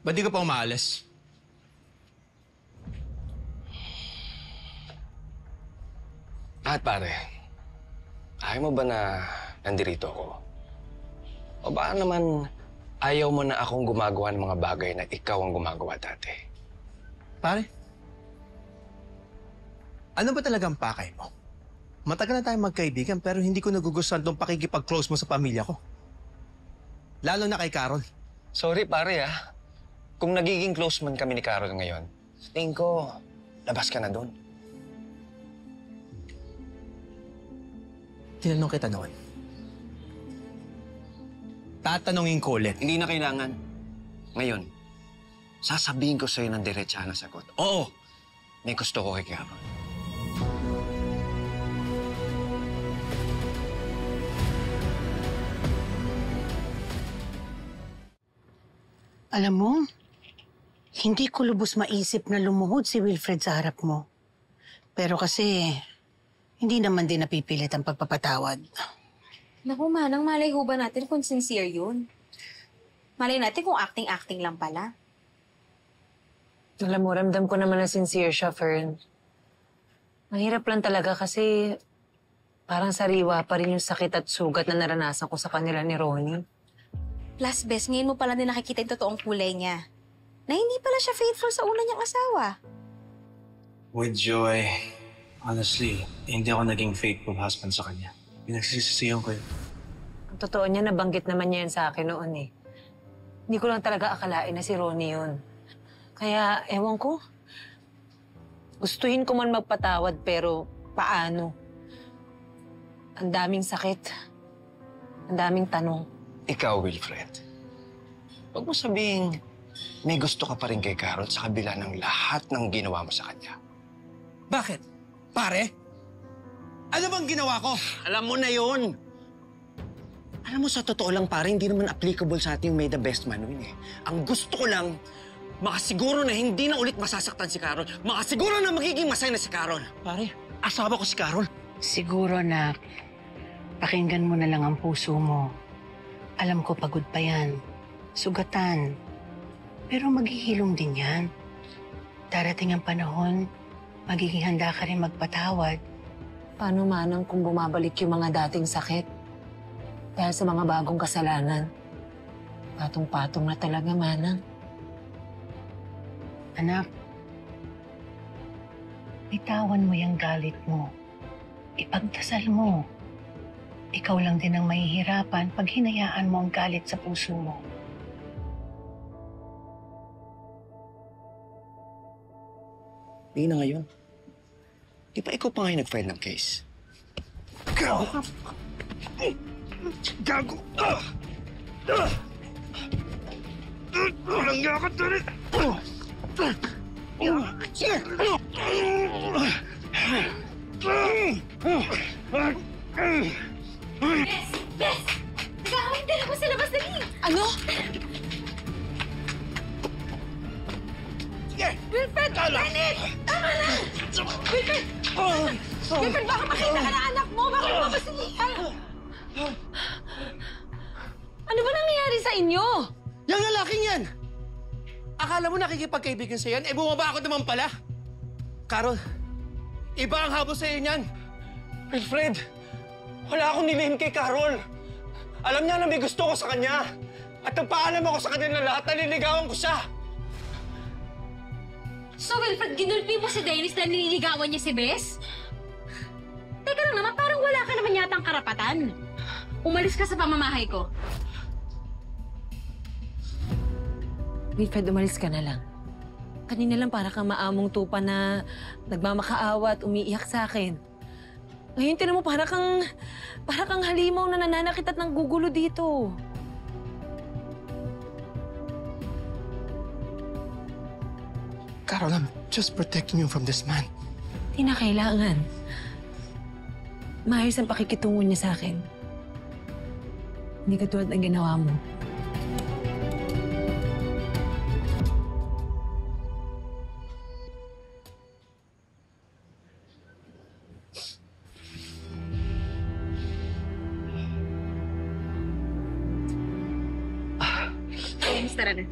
Ba't di ka pa umaalis? At pare, ayaw mo ba na nandirito ako? O baka naman ayaw mo na akong gumagawa ng mga bagay na ikaw ang gumagawa dati? Pare, ano ba talagang pakay mo? Matagal na tayong magkaibigan pero hindi ko nagugustuhan tong pakikipag-close mo sa pamilya ko. Lalo na kay Carol. Sorry pare Kung nagiging close man kami ni Carol ngayon, tingin ko, labas ka na doon. Tinanong kita noon. Tatanungin ko ulit. Hindi na kailangan. Ngayon, sasabihin ko sa'yo ng diretsa na sagot. Oo, may gusto ko kay Carol. Alam mo, hindi ko lubos maisip na lumuhod si Wilfred sa harap mo. Pero kasi, hindi naman din napipilit ang pagpapatawad. Naku, Manang, malay ho ba natin kung sincere yun? Malay natin kung acting-acting lang pala. Alam mo, ramdam ko naman na sincere siya, Fern. Mahirap lang talaga kasi parang sariwa pa rin yung sakit at sugat na naranasan ko sa kanila ni Ronnie. Plus, bes, ngayon mo pala din nakikita yung totoong kulay niya. Na hindi pala siya faithful sa una niyang asawa. With Joy, honestly, hindi ako naging faithful husband sa kanya. Pinagsisisihan ko yun. Ang totoo niya, nabanggit naman niya yan sa akin noon eh. Hindi ko lang talaga akalain na si Ronnie yun. Kaya, ewan ko. Gustuhin ko man magpatawad pero paano? Ang daming sakit. Ang daming tanong. Ikaw, Wilfred, huwag mo sabihin may gusto ka pa rin kay Carol sa kabila ng lahat ng ginawa mo sa kanya. Bakit? Pare? Ano bang ginawa ko? Alam mo na yun! Alam mo, sa totoo lang, pare, hindi naman applicable sa ating may the best man win eh. Ang gusto ko lang, makasiguro na hindi na ulit masasaktan si Carol. Makasiguro na magiging masaya na si Carol. Pare, asawa ko si Carol. Siguro, na pakinggan mo na lang ang puso mo. Alam ko pagod pa yan. Sugatan. Pero maghihilom din yan. Darating ang panahon, magiging handa ka rin magpatawad. Paano, Manang, kung bumabalik yung mga dating sakit? Dahil sa mga bagong kasalanan. Patong-patong na talaga, Manang. Anak, bitawan mo yung galit mo. Ipagdasal mo. Ikaw lang din ang mahihirapan pag hinayaan mo ang galit sa puso mo. Di na ngayon. Di ba ikaw pa ngayon nag-file ng case? Gago ka! Gago! Walang yakat na rin! Sige! Bes! Bes! Nag-aaway din ako sa labas, dali! Ano? Sige! Wilfred! Janet! Tama na! Wilfred! Wilfred, baka makita ka na anak mo! Baka mabasilihan! Ano ba nangyayari sa inyo? Yung lalaking yan! Akala mo nakikipagkaibigan sa yan? Eh, bumaba ako naman pala! Carol, iba ang habol sa'yo niyan! Wilfred! Wala akong nilihim kay Carol! Alam niya na may gusto ko sa kanya! At nagpaalam ako sa kanya na lahat na nililigawan ko siya! So, Wilfred, ginulpi mo si Dennis na nililigawan niya si Bes? Teka lang naman, parang wala ka naman yatang karapatan. Umalis ka sa pamamahay ko. Wilfred, umalis ka na lang. Kanina lang para kang maamong tupa na nagmamakaawa at umiiyak sa akin. Ngayon, tinan mo, para kang halimaw na nananakit at nanggugulo dito. Carol, I'm just protecting you from this man. Di na kailangan. Maayos ang pakikitungo niya sa akin. Hindi katulad ng ginawa mo. Tara na.